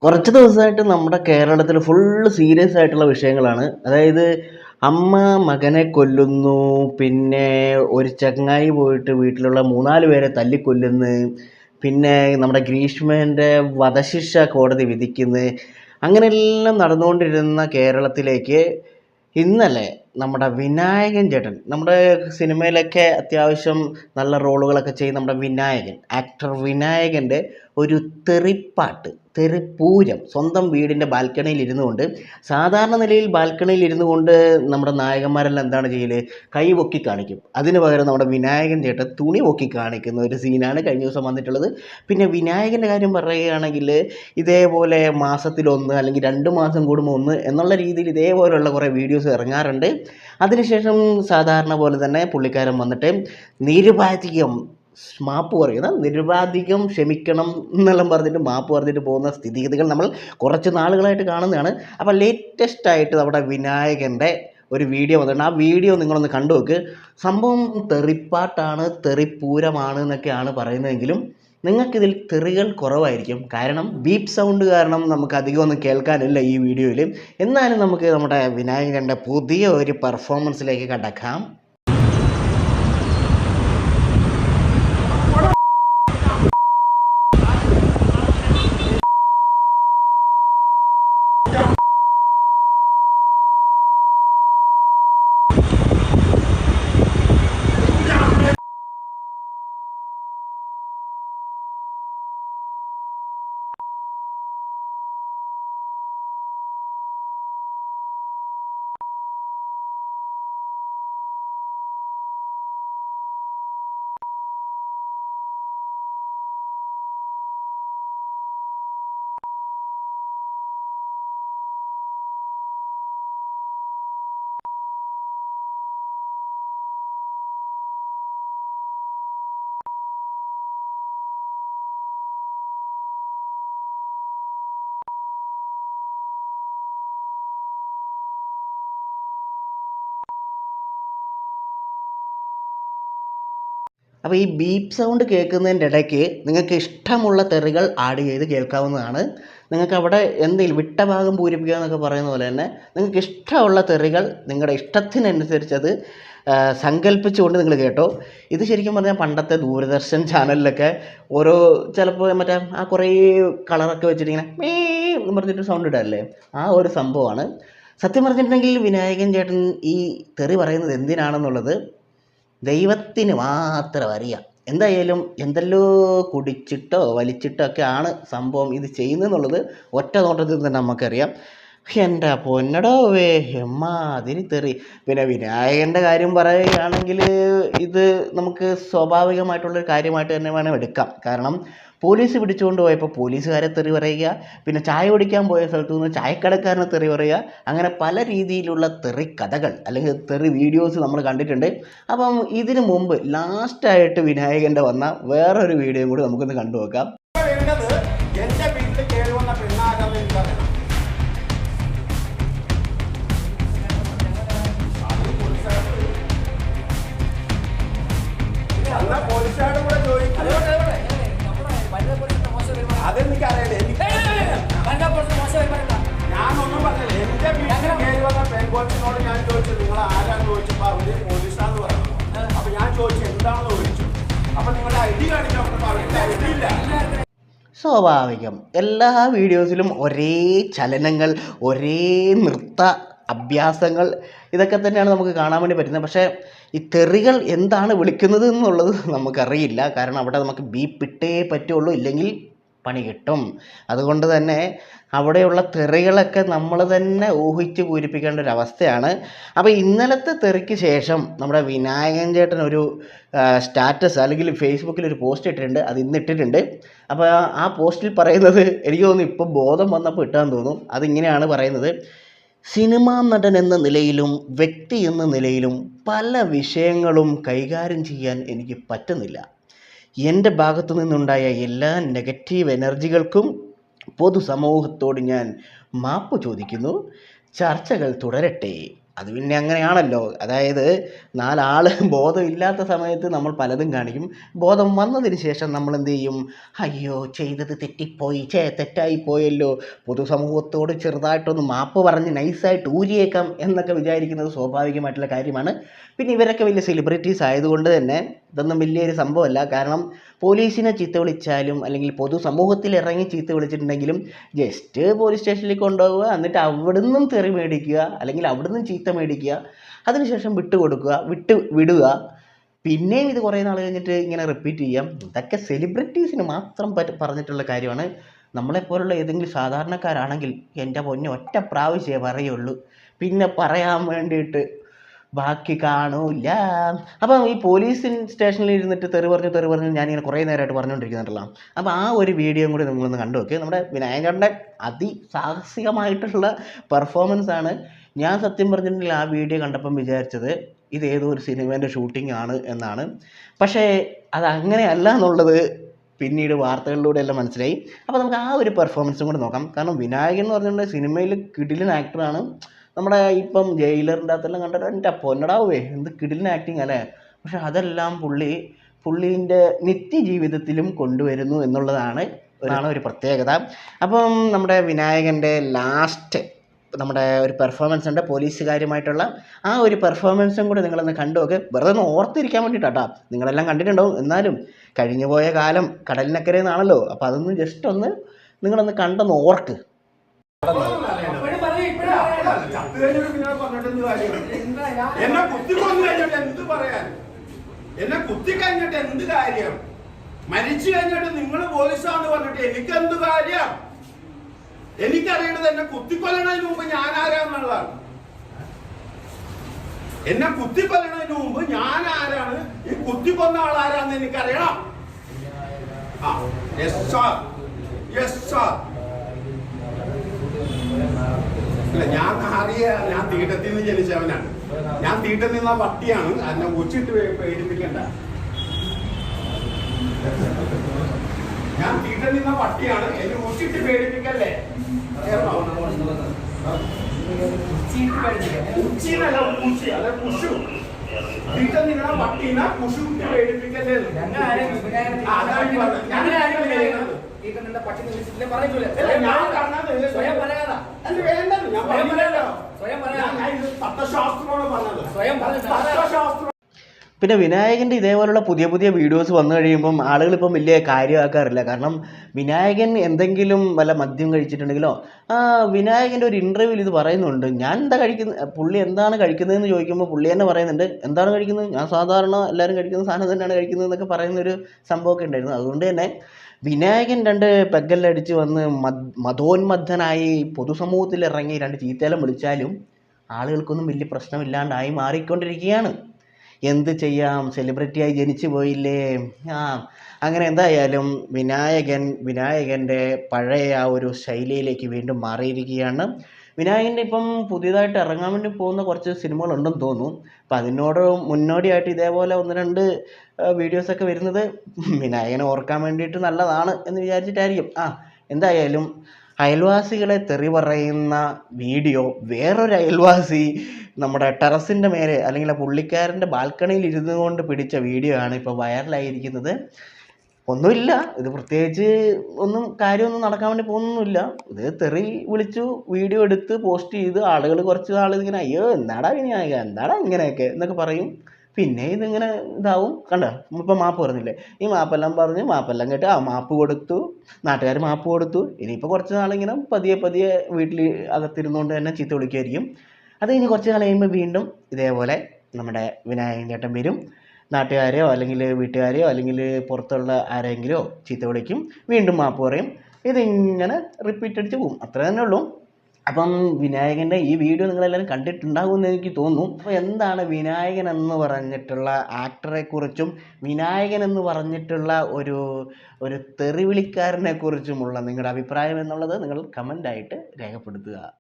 കുറച്ച് ദിവസമായിട്ട് നമ്മുടെ കേരളത്തിൽ ഫുള്ള് സീരിയസ് ആയിട്ടുള്ള വിഷയങ്ങളാണ്. അതായത് അമ്മ മകനെ കൊല്ലുന്നു, പിന്നെ ഒരു ചങ്ങായി പോയിട്ട് വീട്ടിലുള്ള 3-4 പേരെ തല്ലിക്കൊല്ലുന്നു, പിന്നെ നമ്മുടെ ഗ്രീഷ്മേൻ്റെ വധശിക്ഷ കോടതി വിധിക്കുന്നു. അങ്ങനെയെല്ലാം നടന്നുകൊണ്ടിരുന്ന കേരളത്തിലേക്ക് ഇന്നലെ നമ്മുടെ വിനായകൻ ചേട്ടൻ, നമ്മുടെ സിനിമയിലൊക്കെ അത്യാവശ്യം നല്ല റോളുകളൊക്കെ ചെയ്യുന്ന നമ്മുടെ വിനായകൻ, ആക്ടർ വിനായകൻ്റെ ഒരു തെറിപ്പാട്ട്, തെറിപ്പൂരം സ്വന്തം വീടിൻ്റെ ബാൽക്കണിയിൽ ഇരുന്നു കൊണ്ട്, സാധാരണ നിലയിൽ ബാൽക്കണിയിൽ ഇരുന്നു കൊണ്ട് നമ്മുടെ നായകന്മാരെല്ലാം എന്താണ് ചെയ്യല്, കൈ പൊക്കി കാണിക്കും. അതിന് പകരം നമ്മുടെ വിനായകൻ ചേട്ടൻ തുണി പൊക്കി കാണിക്കുന്ന ഒരു സീനാണ് കഴിഞ്ഞ ദിവസം വന്നിട്ടുള്ളത്. പിന്നെ വിനായകൻ്റെ കാര്യം പറയുകയാണെങ്കിൽ ഇതേപോലെ മാസത്തിലൊന്ന് അല്ലെങ്കിൽ 2 മാസം കൂടുമ്പോൾ ഒന്ന് എന്നുള്ള രീതിയിൽ ഇതേപോലെയുള്ള കുറേ വീഡിയോസ് ഇറങ്ങാറുണ്ട്. അതിനുശേഷം സാധാരണ പോലെ തന്നെ പുള്ളിക്കാരൻ വന്നിട്ട് നിരുപാധികം മാപ്പ് പറയുന്ന, നിരുപാധികം ക്ഷമിക്കണം എന്നെല്ലാം പറഞ്ഞിട്ട് മാപ്പ് പറഞ്ഞിട്ട് പോകുന്ന സ്ഥിതിഗതികൾ നമ്മൾ കുറച്ച് നാളുകളായിട്ട് കാണുന്നതാണ്. അപ്പോൾ ലേറ്റസ്റ്റ് ആയിട്ട് നമ്മുടെ വിനായകൻ്റെ ഒരു വീഡിയോ വന്നിട്ടുണ്ട്. ആ വീഡിയോ നിങ്ങളൊന്ന് കണ്ടു നോക്ക്. സംഭവം തെറിപ്പാട്ടാണ്, തെറിപ്പൂരമാണ് എന്നൊക്കെയാണ് പറയുന്നതെങ്കിലും നിങ്ങൾക്കിതിൽ തെറികൾ കുറവായിരിക്കും. കാരണം ബീപ്പ് സൗണ്ട് കാരണം നമുക്ക് അധികമൊന്നും കേൾക്കാനില്ല ഈ വീഡിയോയിൽ. എന്നാലും നമുക്ക് നമ്മുടെ വിനായകൻ്റെ പുതിയ ഒരു പെർഫോമൻസിലേക്ക് കടക്കാം. അപ്പോൾ ഈ ബീപ്പ് സൗണ്ട് കേൾക്കുന്നതിൻ്റെ ഇടയ്ക്ക് നിങ്ങൾക്ക് ഇഷ്ടമുള്ള തെറികൾ ആഡ് ചെയ്ത് കേൾക്കാവുന്നതാണ്. നിങ്ങൾക്ക് അവിടെ എന്തെങ്കിലും വിട്ട ഭാഗം പൂരിപ്പിക്കുക എന്നൊക്കെ പറയുന്ന പോലെ തന്നെ നിങ്ങൾക്ക് ഇഷ്ടമുള്ള തെറികൾ നിങ്ങളുടെ ഇഷ്ടത്തിനനുസരിച്ചത് സങ്കല്പിച്ചുകൊണ്ട് നിങ്ങൾ കേട്ടോ. ഇത് ശരിക്കും പറഞ്ഞാൽ പണ്ടത്തെ ദൂരദർശൻ ചാനലിലൊക്കെ ഓരോ ചിലപ്പോൾ മറ്റേ ആ കുറേ കളറൊക്കെ വെച്ചിട്ടിങ്ങനെ മേ എന്ന് പറഞ്ഞിട്ട് സൗണ്ട് ഇടാറില്ലേ, ആ ഒരു സംഭവമാണ്. സത്യം പറഞ്ഞിട്ടുണ്ടെങ്കിൽ വിനായകൻ ചേട്ടൻ ഈ തെറി പറയുന്നത് എന്തിനാണെന്നുള്ളത് ദൈവത്തിന് മാത്രം അറിയാം. എന്തായാലും എന്തെല്ലോ കുടിച്ചിട്ടോ വലിച്ചിട്ടോ ഒക്കെ ആണ് സംഭവം ഇത് ചെയ്യുന്നതെന്നുള്ളത് ഒറ്റ നോട്ടത്തിൽ തന്നെ നമുക്കറിയാം. എൻ്റെ പൊന്നടോ എമ്മാതിരി തെറി. പിന്നെ വിനായകൻ്റെ കാര്യം പറയുകയാണെങ്കിൽ ഇത് നമുക്ക് സ്വാഭാവികമായിട്ടുള്ളൊരു കാര്യമായിട്ട് തന്നെ വേണം എടുക്കാം. കാരണം പോലീസ് പിടിച്ചുകൊണ്ട് പോയപ്പോൾ പോലീസുകാരെ തെറി പറയുക, പിന്നെ ചായ കുടിക്കാൻ പോയ സ്ഥലത്തു നിന്ന് ചായക്കടക്കാരനെ തെറി പറയുക, അങ്ങനെ പല രീതിയിലുള്ള തെറി കഥകൾ അല്ലെങ്കിൽ തെറി വീഡിയോസ് നമ്മൾ കണ്ടിട്ടുണ്ട്. അപ്പം ഇതിനു മുമ്പ് ലാസ്റ്റായിട്ട് വിനായകൻ്റെ വന്ന വേറൊരു വീഡിയോയും കൂടി നമുക്കൊന്ന് കണ്ടു നോക്കാം. അതെനിക്കറിയാലേ, ഞാനൊന്നും പറഞ്ഞില്ല. എന്റെ വീട്ടിൽ കയറി വന്ന പെൺകോച്ചിനോട് ഞാൻ ചോദിച്ചു നിങ്ങൾ ആരാന്ന് ചോദിച്ചപ്പോൾ അവര് പോലീസാന്ന് പറഞ്ഞു. അപ്പൊ ഞാൻ ചോദിച്ചു എന്താണെന്ന് ചോദിച്ചു. അപ്പൊ നിങ്ങളുടെ ഐഡി കാണിക്കാൻ പറഞ്ഞിട്ട് ഐഡി ഇല്ല. സ്വാഭാവികം, എല്ലാ വീഡിയോസിലും ഒരേ ചലനങ്ങൾ, ഒരേ നൃത്ത അഭ്യാസങ്ങൾ, ഇതൊക്കെ തന്നെയാണ് നമുക്ക് കാണാൻ വേണ്ടി പറ്റുന്നത്. പക്ഷേ ഈ തെറികൾ എന്താണ് വിളിക്കുന്നത് എന്നുള്ളത് നമുക്കറിയില്ല. കാരണം അവിടെ നമുക്ക് ബീപ്പ് ഇട്ടേ പറ്റുള്ളൂ, ഇല്ലെങ്കിൽ പണി കിട്ടും. അതുകൊണ്ട് തന്നെ അവിടെയുള്ള തെറികളൊക്കെ നമ്മൾ തന്നെ ഊഹിച്ച് പൂരിപ്പിക്കേണ്ട ഒരു അവസ്ഥയാണ്. അപ്പോൾ ഇന്നലത്തെ തെറിക്ക് ശേഷം നമ്മുടെ വിനായകൻ ചേട്ടൻ ഒരു സ്റ്റാറ്റസ് അല്ലെങ്കിൽ ഫേസ്ബുക്കിൽ ഒരു പോസ്റ്റ് ഇട്ടിട്ടുണ്ട്. അത് ഇന്ന് ഇട്ടിട്ടുണ്ട്. അപ്പോൾ ആ പോസ്റ്റിൽ പറയുന്നത് എനിക്ക് തോന്നുന്നു ഇപ്പോൾ ബോധം വന്നപ്പോൾ ഇട്ടാന്ന് തോന്നും. അതിങ്ങനെയാണ് പറയുന്നത്: സിനിമാ നടൻ എന്ന നിലയിലും വ്യക്തി എന്ന നിലയിലും പല വിഷയങ്ങളും കൈകാര്യം ചെയ്യാൻ എനിക്ക് പറ്റുന്നില്ല. എൻ്റെ ഭാഗത്തു നിന്നുണ്ടായ എല്ലാ നെഗറ്റീവ് എനർജികൾക്കും പൊതുസമൂഹത്തോട് ഞാൻ മാപ്പ് ചോദിക്കുന്നു. ചർച്ചകൾ തുടരട്ടെ. അത് പിന്നെ അങ്ങനെയാണല്ലോ. അതായത് നാലാൾ ബോധമില്ലാത്ത സമയത്ത് നമ്മൾ പലതും കാണിക്കും. ബോധം വന്നതിന് ശേഷം നമ്മൾ എന്ത് ചെയ്യും? അയ്യോ ചെയ്തത് തെറ്റിപ്പോയി, തെറ്റായി പോയല്ലോ, പൊതുസമൂഹത്തോട് ചെറുതായിട്ടൊന്ന് മാപ്പ് പറഞ്ഞ് നൈസായിട്ട് ഊരിയേക്കാം എന്നൊക്കെ വിചാരിക്കുന്നത് സ്വാഭാവികമായിട്ടുള്ള കാര്യമാണ്. പിന്നെ ഇവരൊക്കെ വലിയ സെലിബ്രിറ്റീസ് ആയതുകൊണ്ട് തന്നെ ഇതൊന്നും വലിയൊരു സംഭവമല്ല. കാരണം പോലീസിനെ ചീത്ത വിളിച്ചാലും അല്ലെങ്കിൽ പൊതുസമൂഹത്തിൽ ഇറങ്ങി ചീത്ത വിളിച്ചിട്ടുണ്ടെങ്കിലും ജസ്റ്റ് പോലീസ് സ്റ്റേഷനിൽ കൊണ്ടുപോവുക, എന്നിട്ട് അവിടുന്നും തെറി മേടിക്കുക അല്ലെങ്കിൽ അവിടുന്നും ചീത്ത മേടിക്കുക, അതിനുശേഷം വിടുക. പിന്നെയും ഇത് കുറേ നാൾ കഴിഞ്ഞിട്ട് ഇങ്ങനെ റിപ്പീറ്റ് ചെയ്യാം. ഇതൊക്കെ സെലിബ്രിറ്റീസിന് മാത്രം പറഞ്ഞിട്ടുള്ള കാര്യമാണ്. നമ്മളെപ്പോലുള്ള ഏതെങ്കിലും സാധാരണക്കാരാണെങ്കിൽ എൻ്റെ പൊന്നെ ഒറ്റ പ്രാവശ്യമേ പറയുള്ളൂ, പിന്നെ പറയാൻ വേണ്ടിയിട്ട് ബാക്കി കാണൂല. അപ്പം ഈ പോലീസ് സ്റ്റേഷനിൽ ഇരുന്നിട്ട് തെറി പറഞ്ഞ് ഞാനിങ്ങനെ കുറേ നേരമായിട്ട് പറഞ്ഞുകൊണ്ടിരിക്കുന്നുണ്ടല്ലോ. അപ്പോൾ ആ ഒരു വീഡിയോയും കൂടി നിങ്ങളൊന്ന് കണ്ടു നോക്ക്. നമ്മുടെ വിനായകൻ്റെ അതിസാഹസികമായിട്ടുള്ള പെർഫോമൻസ് ആണ്. ഞാൻ സത്യം പറഞ്ഞിട്ടുണ്ടെങ്കിൽ ആ വീഡിയോ കണ്ടപ്പം വിചാരിച്ചത് ഇത് ഏതോ ഒരു സിനിമേൻ്റെ ഷൂട്ടിംഗ് ആണ് എന്നാണ്. പക്ഷേ അതങ്ങനെയല്ല എന്നുള്ളത് പിന്നീട് വാർത്തകളിലൂടെ എല്ലാം മനസ്സിലായി. അപ്പോൾ നമുക്ക് ആ ഒരു പെർഫോമൻസും കൂടെ നോക്കാം. കാരണം വിനായകൻ എന്ന് പറഞ്ഞിട്ടുണ്ടെങ്കിൽ സിനിമയിൽ കിടിലൻ ആക്ടറാണ്. നമ്മുടെ ഇപ്പം ജയിലറിൻ്റെ അകത്തെല്ലാം കണ്ടിട്ട് എൻ്റെ പൊന്നടാവേ എന്ത് കിടിലൻ ആക്ടിങ് അല്ലേ. പക്ഷെ അതെല്ലാം പുള്ളീൻ്റെ നിത്യജീവിതത്തിലും കൊണ്ടുവരുന്നു എന്നുള്ളതാണ് ഒരു പ്രത്യേകത. അപ്പം നമ്മുടെ വിനായകൻ്റെ ലാസ്റ്റ് നമ്മുടെ ഒരു പെർഫോമൻസ് ഉണ്ട്, പോലീസുകാരുമായിട്ടുള്ള ആ ഒരു പെർഫോമൻസും കൂടി നിങ്ങളൊന്ന് കണ്ടു നോക്ക്. വെറുതെ ഒന്ന് ഓർത്തിരിക്കാൻ വേണ്ടിയിട്ടാട്ടോ. നിങ്ങളെല്ലാം കണ്ടിട്ടുണ്ടാവും, എന്നാലും കഴിഞ്ഞു പോയ കാലം കടലിനക്കരെ എന്നാണല്ലോ. അപ്പോൾ അതൊന്ന് ജസ്റ്റ് ഒന്ന് നിങ്ങളൊന്ന് കണ്ടൊന്ന് ഓർക്ക്. എന്നെ കുത്തിക്കൊന്നു കഴിഞ്ഞിട്ട് എന്ത് പറയാൻ? എന്നെ കുത്തി കഴിഞ്ഞിട്ട് എന്ത് കാര്യം? മരിച്ചു കഴിഞ്ഞിട്ട് നിങ്ങൾ പോലീസാന്ന് പറഞ്ഞിട്ട് എനിക്കെന്ത് കാര്യം? എനിക്കറിയണത് എന്നെ കുത്തിക്കൊല്ലണതിന് മുമ്പ് ഞാൻ ആരാന്നുള്ളതാണ്. എന്നെ കുത്തിക്കൊല്ലണതിന് മുമ്പ് ഞാൻ ആരാണ്, ഈ കുത്തിക്കൊന്ന ആളാരാന്ന് എനിക്കറിയണം. അല്ല, ഞാൻ തീട്ടത്തിൽ നിന്ന് ജനിച്ചവനാണ്. ഞാൻ തീട്ടത്തിൽ നിന്ന പട്ടിയാണ്. എന്നെ ഉച്ചിട്ട് പേടിപ്പിക്കണ്ട. ഞാൻ തീട്ടത്തിൽ നിന്ന പട്ടിയാണ്, എന്നെ ഉച്ചിട്ട് പേടിപ്പിക്കല്ലേ. ഉച്ചിനല്ല ഉച്ചി, അല്ലെ കുഷു. തീട്ടം നിന്ന പട്ടീനെ കുഷു പേടിപ്പിക്കല്ലേ. പിന്നെ വിനായകൻ്റെ ഇതേപോലുള്ള പുതിയ പുതിയ വീഡിയോസ് വന്നു കഴിയുമ്പം ആളുകളിപ്പം വലിയ കാര്യമാക്കാറില്ല. കാരണം വിനായകൻ എന്തെങ്കിലും വല്ല മദ്യം കഴിച്ചിട്ടുണ്ടെങ്കിലോ വിനായകൻ്റെ ഒരു ഇൻ്റർവ്യൂവിൽ ഇത് പറയുന്നുണ്ട്. ഞാൻ എന്താ കഴിക്കുന്നത്, പുള്ളി എന്താണ് കഴിക്കുന്നതെന്ന് ചോദിക്കുമ്പോൾ പുള്ളി തന്നെ പറയുന്നുണ്ട്, എന്താണ് കഴിക്കുന്നത്, ഞാൻ സാധാരണ എല്ലാവരും കഴിക്കുന്ന സാധനം തന്നെയാണ് കഴിക്കുന്നത് എന്നൊക്കെ പറയുന്നൊരു സംഭവമൊക്കെ ഉണ്ടായിരുന്നു. അതുകൊണ്ട് തന്നെ വിനായകൻ 2 പെഗ്ഗെല്ലാം അടിച്ച് വന്ന് മതോന്മദ്ധനായി പൊതുസമൂഹത്തിൽ ഇറങ്ങി 2 ചീത്തയെല്ലാം വിളിച്ചാലും ആളുകൾക്കൊന്നും വലിയ പ്രശ്നമില്ലാണ്ടായി മാറിക്കൊണ്ടിരിക്കുകയാണ്. എന്ത് ചെയ്യാം, സെലിബ്രിറ്റിയായി ജനിച്ചു പോയില്ലേ. അങ്ങനെ എന്തായാലും വിനായകൻ്റെ പഴയ ആ ഒരു ശൈലിയിലേക്ക് വീണ്ടും മാറിയിരിക്കുകയാണ്. വിനായകൻ്റെ ഇപ്പം പുതിയതായിട്ട് ഇറങ്ങാൻ വേണ്ടി പോകുന്ന കുറച്ച് സിനിമകളുണ്ടെന്ന് തോന്നുന്നു. അപ്പം അതിനോട് മുന്നോടിയായിട്ട് ഇതേപോലെ 1-2 വീഡിയോസൊക്കെ വരുന്നത് വിനായകനെ ഓർക്കാൻ വേണ്ടിയിട്ട് നല്ലതാണ് എന്ന് വിചാരിച്ചിട്ടായിരിക്കും. എന്തായാലും അയൽവാസികളെ തെറി പറയുന്ന വീഡിയോ വേറൊരു അയൽവാസി നമ്മുടെ ടെറസിൻ്റെ മേലെ അല്ലെങ്കിൽ ആ പുള്ളിക്കാരൻ്റെ ബാൽക്കണിയിൽ ഇരുന്നു കൊണ്ട് പിടിച്ച വീഡിയോ ആണ് ഇപ്പോൾ വൈറലായിരിക്കുന്നത്. ഒന്നുമില്ല, ഇത് പ്രത്യേകിച്ച് കാര്യമൊന്നും നടക്കാൻ വേണ്ടി പോകുന്നൊന്നുമില്ല. ഇത് തെറി വിളിച്ചു വീഡിയോ എടുത്ത് പോസ്റ്റ് ചെയ്ത് ആളുകൾ കുറച്ച് നാൾ ഇതിങ്ങനെ അയ്യോ എന്താടാ വിനായക എന്താടാ ഇങ്ങനെയൊക്കെ എന്നൊക്കെ പറയും. പിന്നെ ഇതിങ്ങനെ ഇതാവും. കണ്ടോ, ഇപ്പം മാപ്പ് പറഞ്ഞില്ലേ, ഈ മാപ്പെല്ലാം കേട്ട് മാപ്പ് കൊടുത്തു, നാട്ടുകാർ മാപ്പ് കൊടുത്തു. ഇനിയിപ്പോൾ കുറച്ച് നാളിങ്ങനെ പതിയെ വീട്ടിൽ അകത്തിരുന്നുകൊണ്ട് തന്നെ ചീത്ത വിളിക്കുമായിരിക്കും. അത് കഴിഞ്ഞ് കുറച്ച് നാൾ കഴിയുമ്പോൾ വീണ്ടും ഇതേപോലെ നമ്മുടെ വിനായകൻ ചേട്ടൻ വരും, നാട്ടുകാരെയോ അല്ലെങ്കിൽ വീട്ടുകാരെയോ അല്ലെങ്കിൽ പുറത്തുള്ള ആരെങ്കിലോ ചീത്ത വിളിക്കും, വീണ്ടും മാപ്പ് പറയും. ഇതിങ്ങനെ റിപ്പീറ്റ് അടിച്ച് പോകും. അത്ര തന്നെ ഉള്ളൂ. അപ്പം വിനായകൻ്റെ ഈ വീഡിയോ നിങ്ങളെല്ലാവരും കണ്ടിട്ടുണ്ടാകുമെന്ന് എനിക്ക് തോന്നുന്നു. അപ്പോൾ എന്താണ് വിനായകൻ എന്ന് പറഞ്ഞിട്ടുള്ള ആക്ടറെക്കുറിച്ചും വിനായകൻ എന്ന് പറഞ്ഞിട്ടുള്ള ഒരു തെറിവിളിക്കാരനെ കുറിച്ചുമുള്ള നിങ്ങളുടെ അഭിപ്രായം എന്നുള്ളത് നിങ്ങൾ കമൻ്റായിട്ട് രേഖപ്പെടുത്തുക.